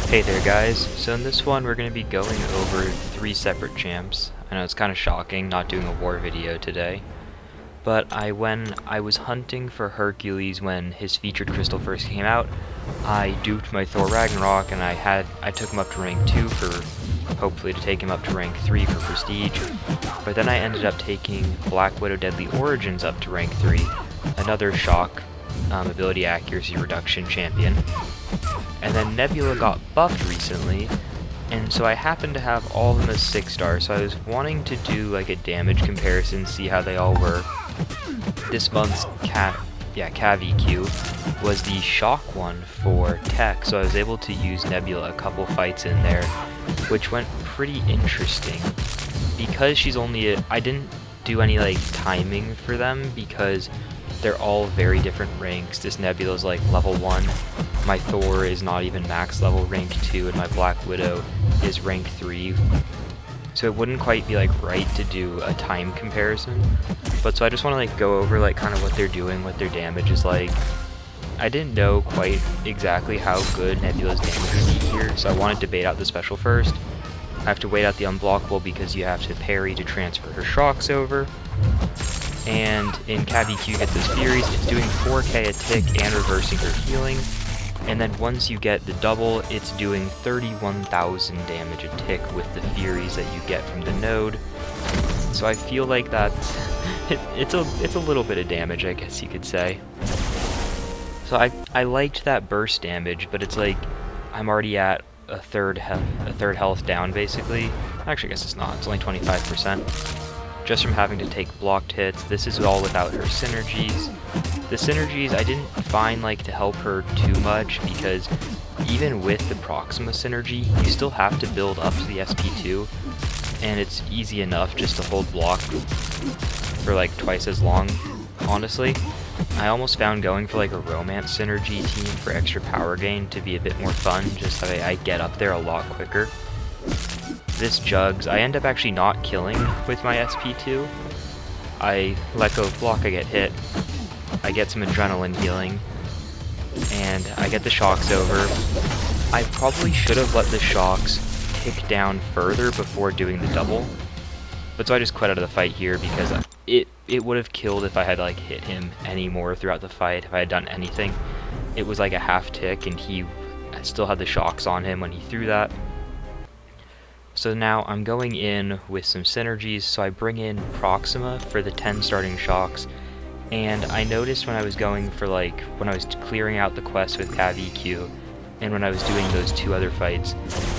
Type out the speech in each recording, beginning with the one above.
Hey there guys, so in this one we're going to be going over 3 separate champs. I know it's kind of shocking not doing a war video today, but when I was hunting for Hercules when his featured crystal first came out, I duped my Thor Ragnarok and I took him up to rank 2 for hopefully to take him up to rank 3 for prestige, but then I ended up taking Black Widow Deadly Origins up to rank 3, another shock ability accuracy reduction champion. And then Nebula got buffed recently, and so I happened to have all of them as 6 stars, so I was wanting to do like a damage comparison, see how they all were. This month's CAV-EQ was the shock one for tech, so I was able to use Nebula a couple fights in there, which went pretty interesting. Because she's only I didn't do any like timing for them because they're all very different ranks. This Nebula's like level 1, my Thor is not even max level rank 2, and my Black Widow is rank 3. So it wouldn't quite be like right to do a time comparison. But so I just want to like go over like kind of what they're doing, what their damage is like. I didn't know quite exactly how good Nebula's damage would be here, so I wanted to bait out the special first. I have to wait out the unblockable because you have to parry to transfer her shocks over. And in CAV-EQ you get those Furies, it's doing 4k a tick and reversing her healing. And then once you get the double, it's doing 31,000 damage a tick with the Furies that you get from the node. So I feel like that's it's a little bit of damage, I guess you could say. So I liked that burst damage, but it's like I'm already at a third health down basically. Actually, I guess it's not. It's only 25%. Just from having to take blocked hits. This is all without her synergies. The synergies I didn't find like to help her too much because even with the Proxima synergy, you still have to build up to the SP2, and it's easy enough just to hold block for like twice as long, honestly. I almost found going for like a romance synergy team for extra power gain to be a bit more fun, just so I get up there a lot quicker. This Jugs, I end up actually not killing with my SP2. I let go of block, I get hit, I get some adrenaline healing, and I get the shocks over. I probably should have let the shocks tick down further before doing the double, but so I just quit out of the fight here because it would have killed if I had like hit him any more throughout the fight, if I had done anything. It was like a half tick and he still had the shocks on him when he threw that. So now I'm going in with some synergies, so I bring in Proxima for the 10 starting shocks, and I noticed when I was going for like, when I was clearing out the quest with CAV-EQ, and when I was doing those 2 other fights,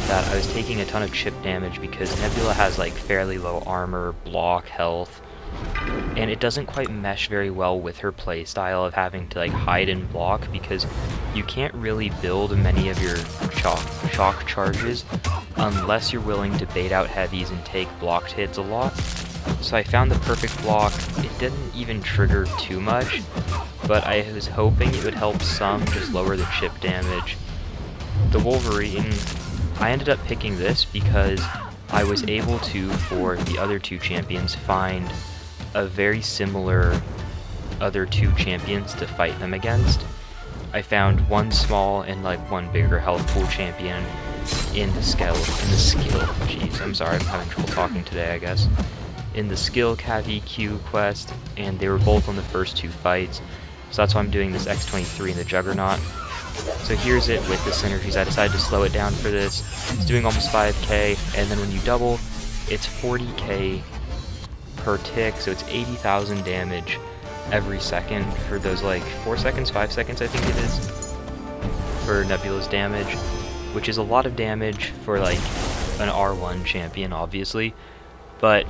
that I was taking a ton of chip damage because Nebula has like fairly low armor, block, health, and it doesn't quite mesh very well with her playstyle of having to like hide and block because you can't really build many of your shock charges unless you're willing to bait out heavies and take blocked hits a lot. So I found the perfect block. It didn't even trigger too much, but I was hoping it would help some, just lower the chip damage. The Wolverine, I ended up picking this because I was able to, for the other 2 champions, find a very similar other 2 champions to fight them against. I found one small and like one bigger health pool champion in the skill, jeez, I'm sorry, I'm having trouble talking today, I guess. In the skill CAV-EQ quest, and they were both on the first 2 fights, so that's why I'm doing this X23 in the Juggernaut. So here's it with the synergies. I decided to slow it down for this. It's doing almost 5k, and then when you double, it's 40k per tick, so it's 80,000 damage every second for those like 4 seconds, 5 seconds I think it is, for Nebula's damage, which is a lot of damage for like an R1 champion obviously, but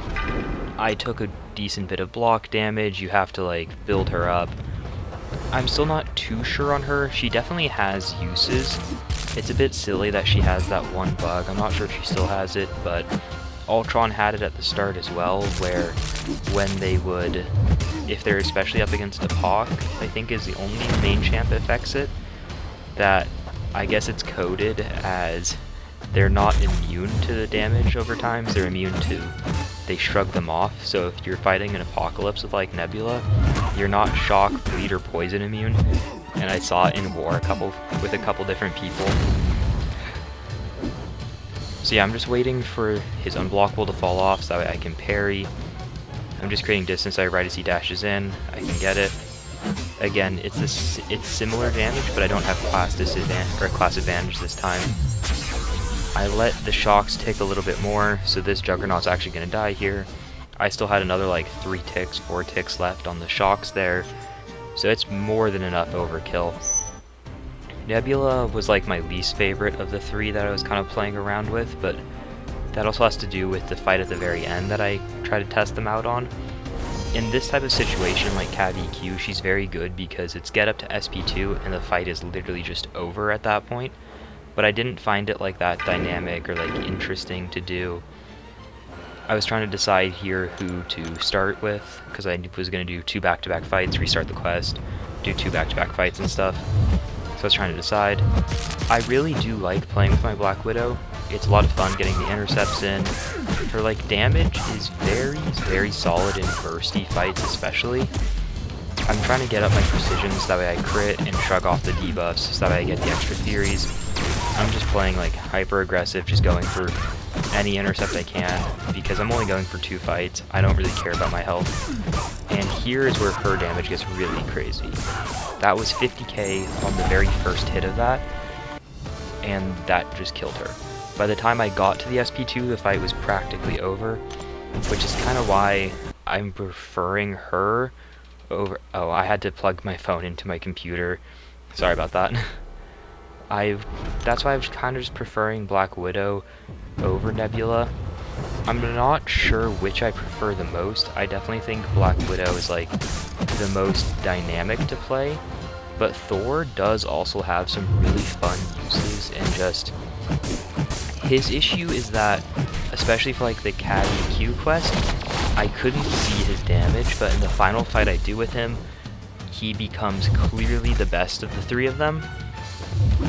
I took a decent bit of block damage. You have to like build her up. I'm still not too sure on her. She definitely has uses. It's a bit silly that she has that one bug. I'm not sure if she still has it, but Ultron had it at the start as well, where when they would, if they're especially up against a Pac, I think is the only main champ that affects it, that I guess it's coded as they're not immune to the damage over time, they're immune to, they shrug them off. So if you're fighting an apocalypse with like Nebula, you're not shock, bleed, or poison immune. And I saw it in war with a couple different people. So yeah, I'm just waiting for his unblockable to fall off so that way I can parry. I'm just creating distance right as he dashes in. I can get it. Again, it's similar damage, but I don't have class disadvantage or class advantage this time. I let the shocks tick a little bit more, so this Juggernaut's actually going to die here. I still had another like 4 ticks left on the shocks there, so it's more than enough overkill. Nebula was like my least favorite of the 3 that I was kind of playing around with, but that also has to do with the fight at the very end that I try to test them out on. In this type of situation, like Cav EQ, she's very good because it's get up to SP2 and the fight is literally just over at that point. But I didn't find it like that dynamic or like interesting to do. I was trying to decide here who to start with, because I was going to do 2 back-to-back fights, restart the quest, do 2 back-to-back fights and stuff. So I was trying to decide. I really do like playing with my Black Widow. It's a lot of fun getting the intercepts in. Her like damage is very solid in bursty fights especially. I'm trying to get up my precision so that way I crit and shrug off the debuffs so that way I get the extra theories. I'm just playing like hyper aggressive, just going for any intercept I can because I'm only going for 2 fights. I don't really care about my health. And here is where her damage gets really crazy. That was 50k on the very first hit of that, and that just killed her. By the time I got to the SP2, the fight was practically over, which is kind of why I'm preferring her over... Oh, I had to plug my phone into my computer. Sorry about that. That's why I was kind of just preferring Black Widow over Nebula. I'm not sure which I prefer the most. I definitely think Black Widow is like the most dynamic to play, but Thor does also have some really fun uses, and just his issue is that, especially for like the Cav EQ quest, I couldn't see his damage, but in the final fight I do with him, he becomes clearly the best of the 3 of them,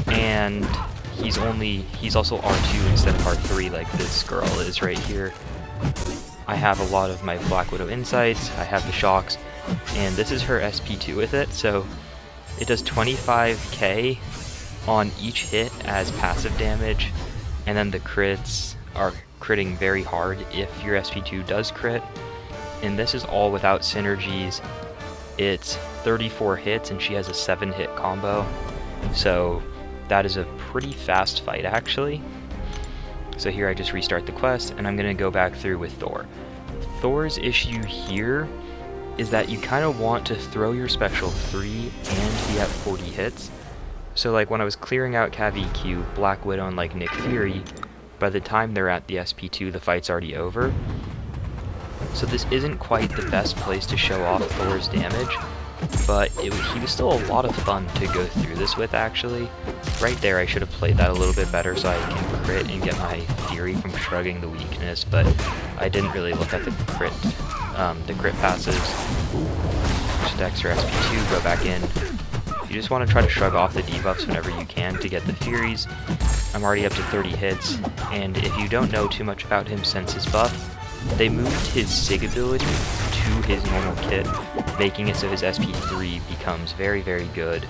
and he's also R2 instead of R3 like this girl is right here. I have a lot of my Black Widow insights, I have the shocks, and this is her SP2 with it, so it does 25k on each hit as passive damage, and then the crits are critting very hard if your SP2 does crit, and this is all without synergies. It's 34 hits and she has a 7-hit combo, so that is a pretty fast fight actually. So here I just restart the quest and I'm going to go back through with Thor. Thor's issue here is that you kind of want to throw your special 3 and be at 40 hits. So like when I was clearing out Cav EQ, Black Widow and like Nick Fury, by the time they're at the SP2 the fight's already over. So this isn't quite the best place to show off Thor's damage, but he was still a lot of fun to go through this with actually. Right there I should have played that a little bit better so I can crit and get my theory from shrugging the weakness, but I didn't really look at the crit passives. Just extra SP2, go back in. You just want to try to shrug off the debuffs whenever you can to get the Furies. I'm already up to 30 hits, and if you don't know too much about him since his buff, they moved his SIG ability to his normal kit, making it so his SP3 becomes very good.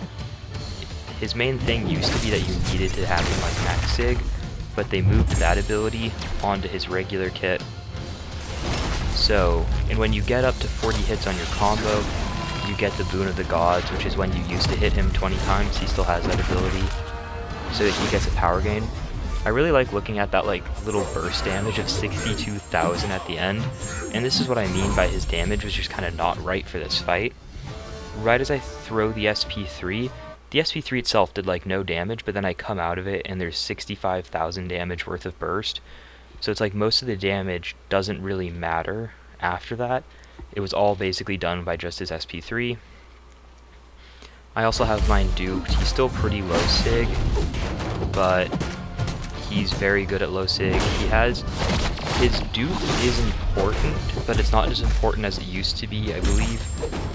His main thing used to be that you needed to have him like max SIG, but they moved that ability onto his regular kit. So, and when you get up to 40 hits on your combo, you get the Boon of the Gods, which is when you used to hit him 20 times, he still has that ability, so that he gets a power gain. I really like looking at that like little burst damage of 62,000 at the end, and this is what I mean by his damage was just kind of not right for this fight. Right as I throw the SP3 itself did like no damage, but then I come out of it and there's 65,000 damage worth of burst, so it's like most of the damage doesn't really matter after that. It was all basically done by just his SP3. I also have mine duped. He's still pretty low SIG, but he's very good at low SIG. His dupe is important, but it's not as important as it used to be, I believe.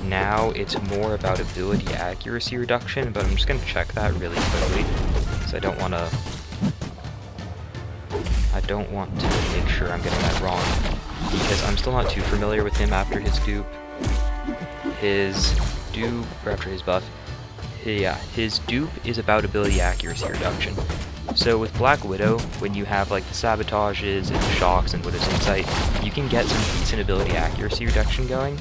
Now it's more about ability accuracy reduction, but I'm just going to check that really quickly, because I don't want to make sure I'm getting that wrong, because I'm still not too familiar with him after his dupe. His dupe, or after his buff, yeah, his dupe is about ability accuracy reduction. So with Black Widow, when you have like the sabotages and shocks and Widow's Insight, you can get some decent ability accuracy reduction going.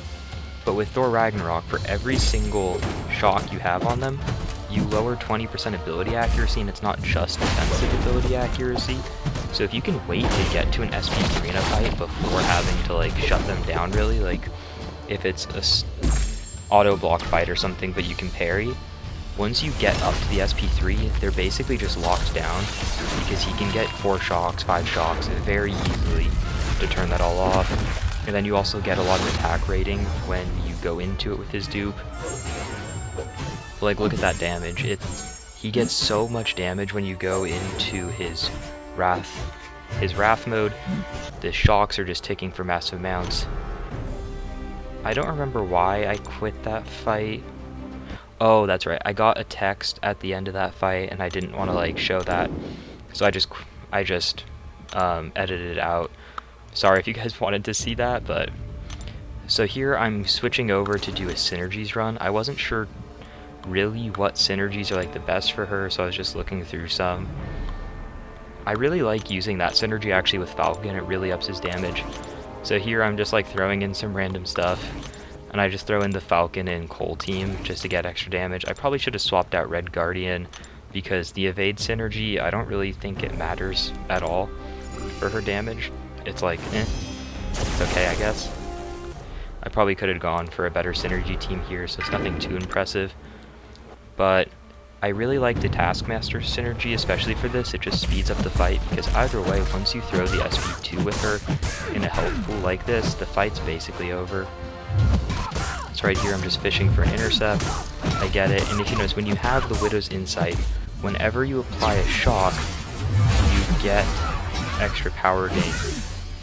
But with Thor Ragnarok, for every single shock you have on them, you lower 20% ability accuracy, and it's not just defensive ability accuracy. So if you can wait to get to an SP3 in a fight before having to like shut them down really, like if it's a auto block fight or something but you can parry, once you get up to the SP3, they're basically just locked down because he can get 4 shocks, 5 shocks very easily to turn that all off. And then you also get a lot of attack rating when you go into it with his dupe. Like, look at that damage. He gets so much damage when you go into his wrath mode. The shocks are just ticking for massive amounts. I don't remember why I quit that fight. Oh, that's right. I got a text at the end of that fight, and I didn't want to like show that, so I just edited it out. Sorry if you guys wanted to see that, but so here I'm switching over to do a synergies run. I wasn't sure really what synergies are like the best for her, so I was just looking through some. I really like using that synergy actually with Falcon. It really ups his damage. So here I'm just like throwing in some random stuff, and I just throw in the Falcon and Cole team just to get extra damage. I probably should have swapped out Red Guardian because the evade synergy, I don't really think it matters at all for her damage. It's like, it's okay, I guess. I probably could have gone for a better synergy team here, so it's nothing too impressive. But I really like the Taskmaster synergy, especially for this. It just speeds up the fight, because either way, once you throw the SP2 with her in a health pool like this, the fight's basically over. So right here, I'm just fishing for an intercept. I get it, and if you notice, when you have the Widow's Insight, whenever you apply a shock, you get extra power gain.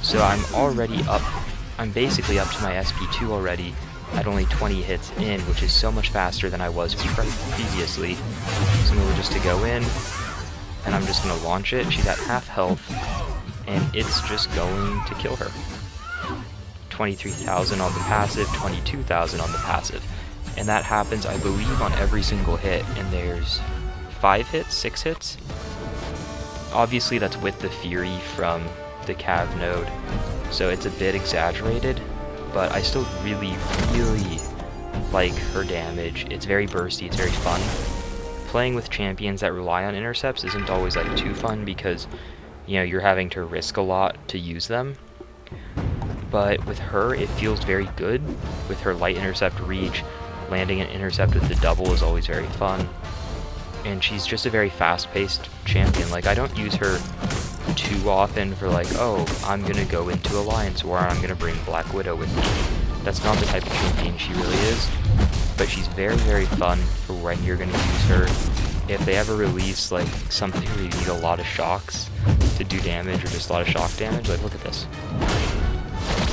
So I'm basically up to my SP2 already at only 20 hits in, which is so much faster than I was previously. So I'm able just to go in, and I'm just going to launch it. She's at half health, and it's just going to kill her. 23,000 on the passive, 22,000 on the passive. And that happens, I believe, on every single hit, and there's 5 hits, 6 hits. Obviously that's with the Fury from the Cav node, so it's a bit exaggerated, but I still really like her damage. It's very bursty, it's very fun. Playing with champions that rely on intercepts isn't always like too fun because, you know, you're having to risk a lot to use them. But with her, it feels very good. With her light intercept reach, landing an intercept with the double is always very fun. And she's just a very fast-paced champion. Like, I don't use her too often for like, oh, I'm gonna go into Alliance War, I'm gonna bring Black Widow with me. That's not the type of champion she really is. But she's very, very fun for when you're gonna use her. If they ever release like something where you need a lot of shocks to do damage, or just a lot of shock damage, like look at this.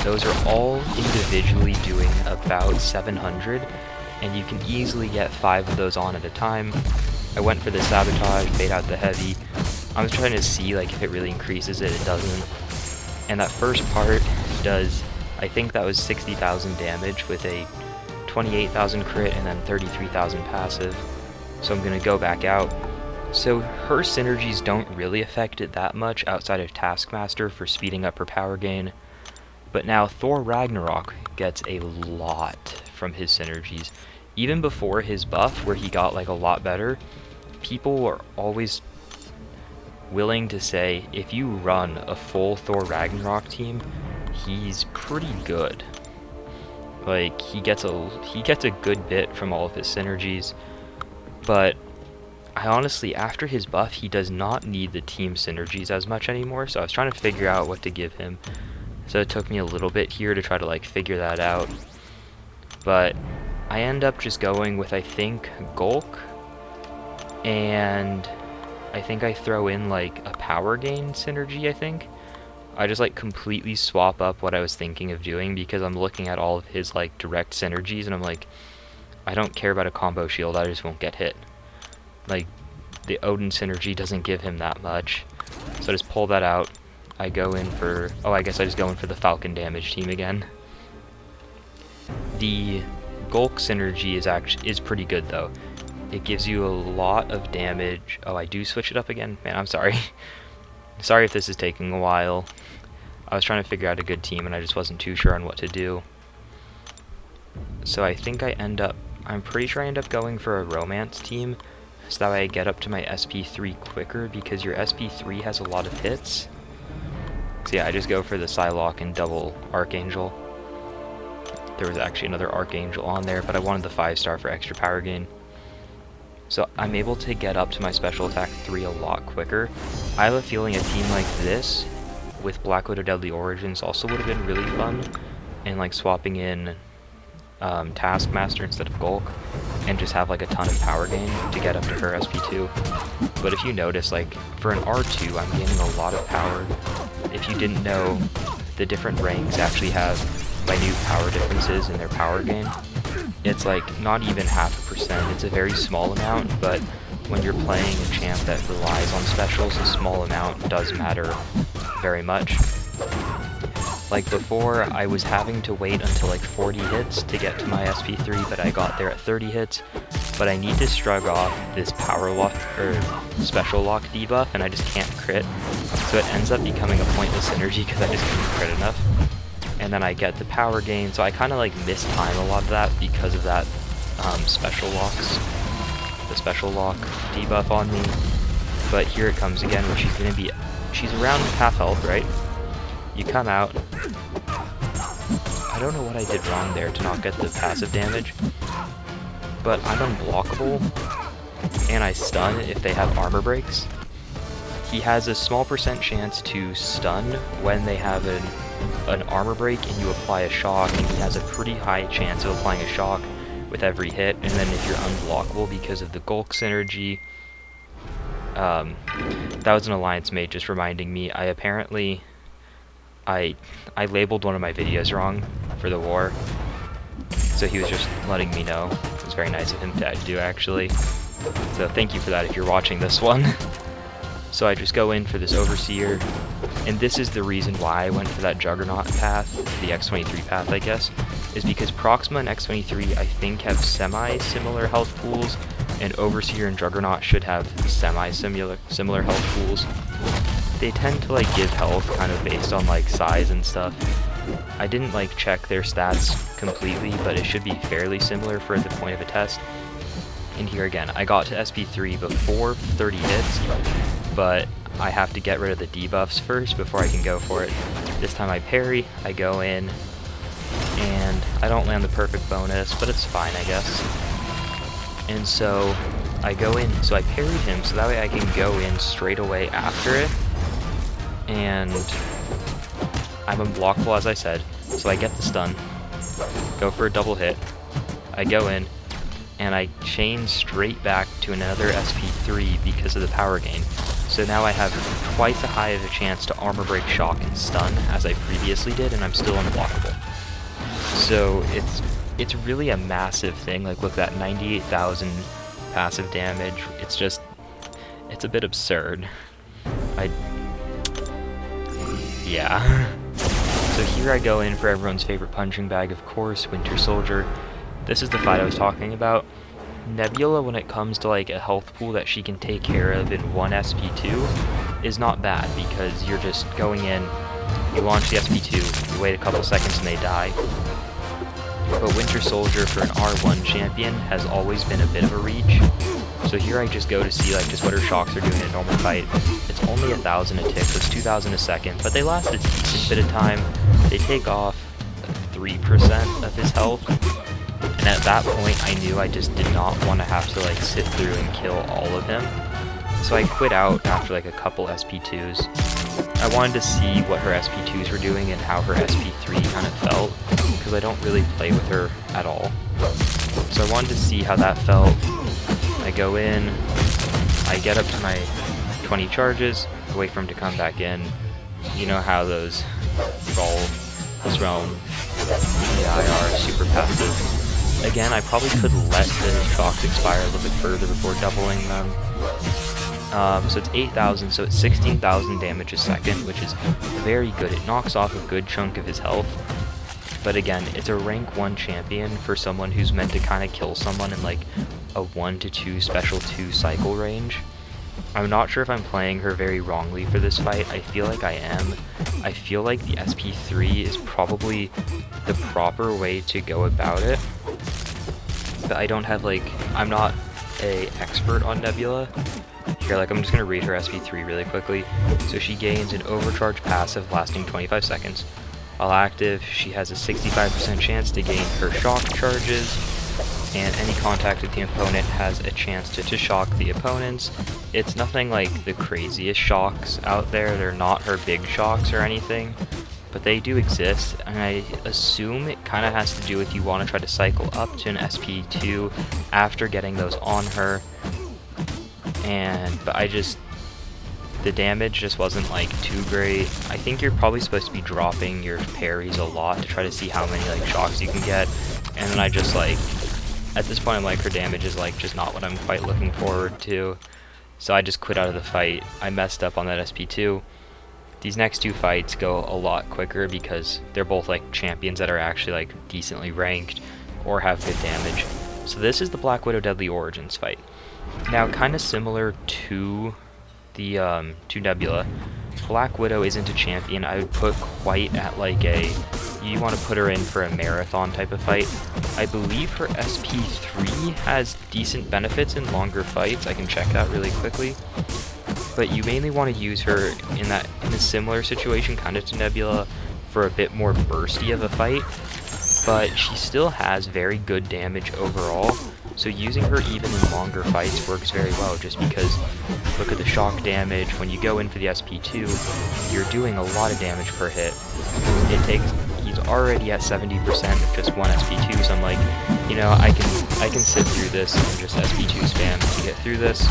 Those are all individually doing about 700, and you can easily get 5 of those on at a time. I went for the sabotage, bait out the heavy. I was trying to see like if it really increases it, it doesn't. And that first part does, I think that was 60,000 damage with a 28,000 crit and then 33,000 passive. So I'm gonna go back out. So her synergies don't really affect it that much outside of Taskmaster for speeding up her power gain. But now Thor Ragnarok gets a lot from his synergies. Even before his buff, where he got like a lot better, people are always willing to say if you run a full Thor Ragnarok team, he's pretty good. Like he gets a good bit from all of his synergies, but I honestly, after his buff, he does not need the team synergies as much anymore. So I was trying to figure out what to give him. So it took me a little bit here to try to like figure that out. But I end up just going with, I think, Gulk, and I think I throw in like a power gain synergy, I think. I just like completely swap up what I was thinking of doing because I'm looking at all of his like direct synergies and I'm like, I don't care about a combo shield, I just won't get hit. Like, the Odin synergy doesn't give him that much. So I just pull that out. I go in for, oh, I guess I just go in for the Falcon damage team again. The Gulk synergy is pretty good though. It gives you a lot of damage. Oh, I do switch it up again? Man, I'm sorry. Sorry if this is taking a while. I was trying to figure out a good team and I just wasn't too sure on what to do. So I think I'm pretty sure I end up going for a romance team, so that way I get up to my SP3 quicker, because your SP3 has a lot of hits. So yeah, I just go for the Psylocke and double Archangel. There was actually another Archangel on there, but I wanted the 5-star for extra power gain. So I'm able to get up to my special attack 3 a lot quicker. I have a feeling a team like this, with Black Widow Deadly Origins, also would have been really fun, and like swapping in Taskmaster instead of Gulk, and just have like a ton of power gain to get up to her SP2. But if you notice, like for an R2, I'm gaining a lot of power. If you didn't know, the different ranks actually have minute power differences in their power gain. It's like not even 0.5%, it's a very small amount, but when you're playing a champ that relies on specials, a small amount does matter very much. Like before, I was having to wait until like 40 hits to get to my SP3, but I got there at 30 hits. But I need to shrug off this power lock, or special lock debuff, and I just can't crit. So it ends up becoming a pointless synergy because I just couldn't crit enough. And then I get the power gain, so I kind of like miss time a lot of that because of that special locks. The special lock debuff on me. But here it comes again, where she's around half health, right? You come out. I don't know what I did wrong there to not get the passive damage, but I'm unblockable, and I stun if they have armor breaks. He has a small % chance to stun when they have an armor break and you apply a shock, and he has a pretty high chance of applying a shock with every hit. And then if you're unblockable because of the Gulk synergy, that was an alliance mate just reminding me. I labeled one of my videos wrong for the war, so he was just letting me know. It was very nice of him to do, actually. So thank you for that if you're watching this one. So I just go in for this Overseer, and this is the reason why I went for that Juggernaut path, the X23 path, I guess, is because Proxima and X23 I think have semi-similar health pools, and Overseer and Juggernaut should have similar health pools. They tend to like give health kind of based on like size and stuff. I didn't like check their stats completely, but it should be fairly similar for the point of a test. And here again, I got to SP3 before 30 hits, but I have to get rid of the debuffs first before I can go for it. This time I parry, I go in, and I don't land the perfect bonus, but it's fine, I guess. And so I go in, so I parried him, so that way I can go in straight away after it. And I'm unblockable, as I said, so I get the stun, go for a double hit, I go in, and I chain straight back to another SP3 because of the power gain. So now I have twice as high of a chance to armor break, shock, and stun as I previously did, and I'm still unblockable. So it's really a massive thing. Like, look at that, 98,000 passive damage. It's a bit absurd. Yeah. So here I go in for everyone's favorite punching bag, of course, Winter Soldier. This is the fight I was talking about. Nebula, when it comes to like a health pool that she can take care of in one SP2, is not bad, because you're just going in, you launch the SP2, you wait a couple seconds and they die. But Winter Soldier for an R1 champion has always been a bit of a reach. So here I just go to see like just what her shocks are doing in a normal fight. It's only 1,000 a tick, so it's 2,000 a second, but they last a decent bit of time. They take off 3% of his health. And at that point, I knew I just did not want to have to like sit through and kill all of him. So I quit out after like a couple SP2s. I wanted to see what her SP2s were doing and how her SP3 kind of felt, because I don't really play with her at all. So I wanted to see how that felt. I go in, I get up to my 20 charges, wait for him to come back in. You know how those realm AI are super passive. Again, I probably could let the shocks expire a little bit further before doubling them. So it's 8,000, so it's 16,000 damage a second, which is very good. It knocks off a good chunk of his health. But again, it's a rank 1 champion for someone who's meant to kind of kill someone in like a 1 to 2 special 2 cycle range. I'm not sure if I'm playing her very wrongly for this fight. I feel like I am. I feel like the SP3 is probably the proper way to go about it. But I don't have, like, I'm not a expert on Nebula. Here, like, I'm just going to read her SP3 really quickly. So she gains an overcharge passive lasting 25 seconds. While active, she has a 65% chance to gain her shock charges, and any contact with the opponent has a chance to shock the opponents. It's nothing like the craziest shocks out there. They're not her big shocks or anything, but they do exist, and I assume it kind of has to do with you want to try to cycle up to an SP2 after getting those on her. But the damage just wasn't like too great. I think you're probably supposed to be dropping your parries a lot to try to see how many like shocks you can get, and then I just like, at this point I'm like, her damage is like just not what I'm quite looking forward to, so I just quit out of the fight. I messed up on that SP2. These next two fights go a lot quicker because they're both like champions that are actually like decently ranked or have good damage. So this is the Black Widow Deadly Origins fight. Now, kind of similar to the to Nebula, Black Widow isn't a champion I would put quite at like a, you want to put her in for a marathon type of fight. I believe her SP3 has decent benefits in longer fights. I can check that really quickly. But you mainly want to use her in a similar situation kind of to Nebula for a bit more bursty of a fight. But she still has very good damage overall. So using her even in longer fights works very well, just because look at the shock damage. When you go in for the SP2, you're doing a lot of damage per hit. He's already at 70% with just one SP2, so I'm like, you know, I can sit through this and just SP2 spam to get through this.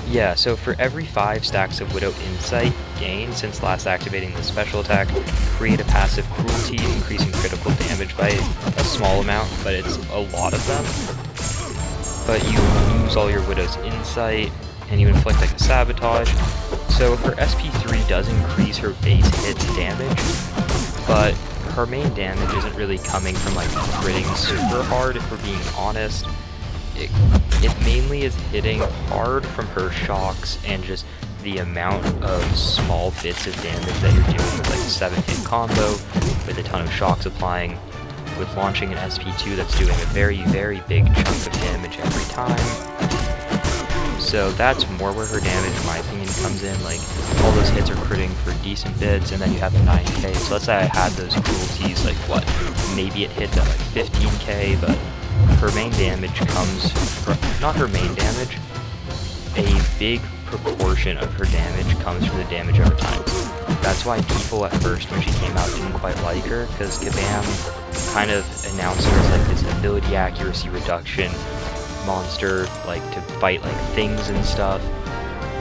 Yeah, so for every 5 stacks of Widow Insight gained since last activating the special attack, create a passive cruelty, increasing critical damage by a small amount, but it's a lot of them. But you lose all your Widow's Insight, and you inflict like a sabotage. So her SP3 does increase her base hits damage, but her main damage isn't really coming from like critting super hard, if we're being honest. It mainly is hitting hard from her shocks and just the amount of small bits of damage that you're doing with like a 7-hit combo, with a ton of shocks applying, with launching an SP2 that's doing a very, very big chunk of damage every time. So that's more where her damage, in my opinion, comes in. Like, all those hits are critting for decent bits, and then you have the 9k. So let's say I had those cruelties, like what, maybe it hits at like 15k, but her main damage comes from, not her main damage, a big proportion of her damage comes from the damage over time. That's why people at first, when she came out, didn't quite like her, because Kabam kind of announced her as like this ability accuracy reduction monster, like to fight like things and stuff.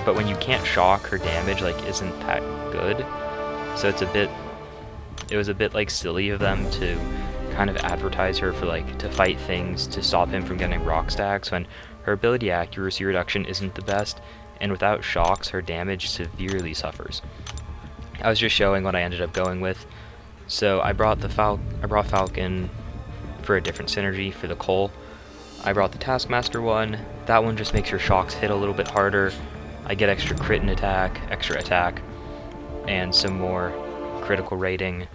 But when you can't shock, her damage like isn't that good. So it was a bit like silly of them to kind of advertise her for like to fight things to stop him from getting rock stacks, when her ability accuracy reduction isn't the best, and without shocks her damage severely suffers. I was just showing what I ended up going with. So I brought Falcon for a different synergy for the Cole. I brought the Taskmaster one. That one just makes your shocks hit a little bit harder. I get extra crit and extra attack, and some more critical rating.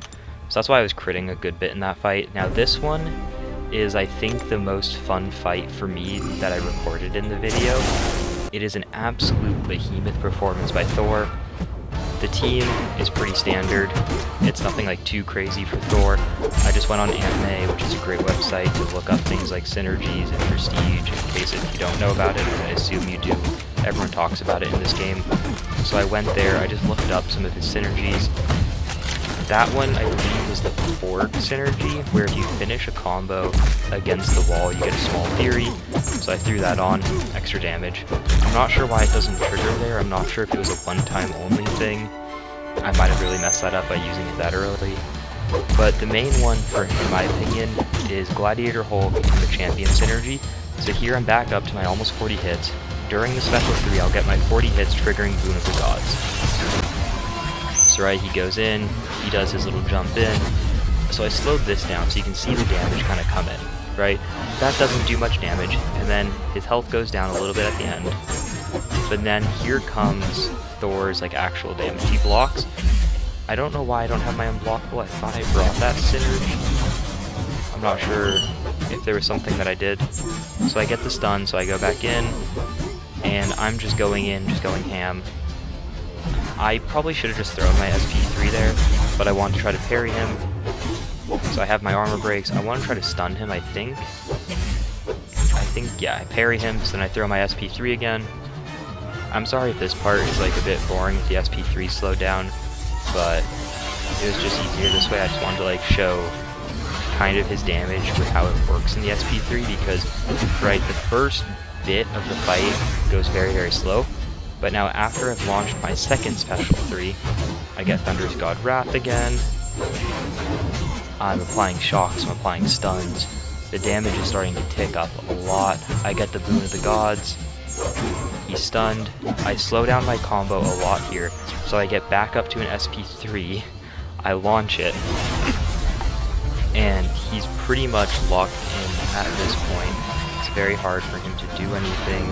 So that's why I was critting a good bit in that fight. Now this one is, I think, the most fun fight for me that I recorded in the video. It is an absolute behemoth performance by Thor. The team is pretty standard. It's nothing like too crazy for Thor. I just went on Anime, which is a great website to look up things like synergies and prestige, in case if you don't know about it, and I assume you do. Everyone talks about it in this game. So I went there, I just looked up some of his synergies. That one, I believe, is the Borg synergy, where if you finish a combo against the wall, you get a small theory. So I threw that on, extra damage. I'm not sure why it doesn't trigger there. I'm not sure if it was a one-time only thing. I might have really messed that up by using it that early. But the main one, in my opinion, is Gladiator Hulk and the Champion synergy. So here I'm back up to my almost 40 hits. During the special 3, I'll get my 40 hits, triggering Boon of the Gods. So right, he goes in, he does his little jump in. So I slowed this down so you can see the damage kind of come in. right? That doesn't do much damage, and then his health goes down a little bit at the end. But then here comes Thor's like actual damage. He blocks. I don't know why I don't have my unblockable. I thought I brought that synergy. I'm not sure if there was something that I did. So I get the stun, so I go back in, and I'm just going in, just going ham. I probably should have just thrown my SP3 there, but I want to try to parry him. So I have my armor breaks. I want to try to stun him, I think. Yeah, I parry him, so then I throw my SP3 again. I'm sorry if this part is like a bit boring with the SP3 slowed down, but it was just easier this way. I just wanted to like show kind of his damage with how it works in the SP3, because right, the first bit of the fight goes very, very slow, but now after I've launched my second special 3, I get Thunder's God Wrath again. I'm applying shocks, I'm applying stuns. The damage is starting to tick up a lot. I get the Boon of the Gods. He's stunned. I slow down my combo a lot here, so I get back up to an SP3. I launch it, and he's pretty much locked in at this point. It's very hard for him to do anything.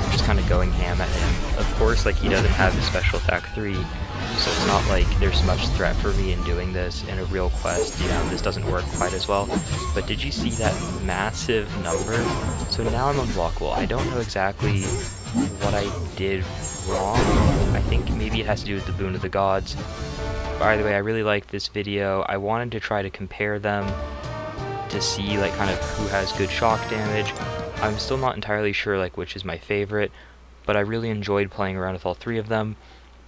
I'm just kind of going ham at him. Of course, like, he doesn't have his special attack 3, so it's not like there's much threat for me in doing this in a real quest. You know, this doesn't work quite as well. But did you see that massive number? So now I'm unblockable. I don't know exactly what I did wrong. I think maybe it has to do with the Boon of the Gods. By the way, I really liked this video. I wanted to try to compare them to see like kind of who has good shock damage. I'm still not entirely sure like which is my favorite, but I really enjoyed playing around with all 3 of them.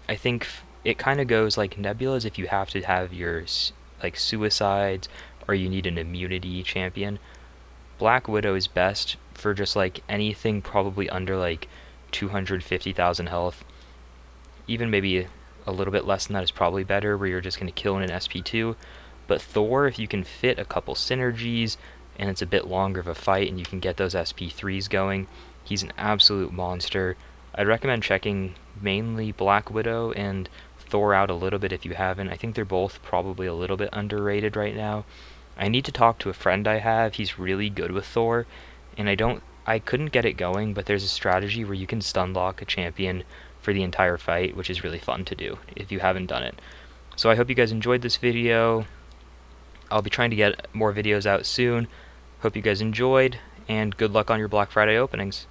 I think it kind of goes like Nebula's if you have to have your like suicides or you need an immunity champion. Black Widow is best for just like anything probably under like 250,000 health. Even maybe a little bit less than that is probably better, where you're just going to kill in an SP2. But Thor, if you can fit a couple synergies and it's a bit longer of a fight and you can get those SP3s going, he's an absolute monster. I'd recommend checking mainly Black Widow and Thor out a little bit if you haven't. I think they're both probably a little bit underrated right now. I need to talk to a friend I have. He's really good with Thor, and I couldn't get it going, but there's a strategy where you can stun lock a champion for the entire fight, which is really fun to do if you haven't done it. So I hope you guys enjoyed this video. I'll be trying to get more videos out soon. Hope you guys enjoyed, and good luck on your Black Friday openings.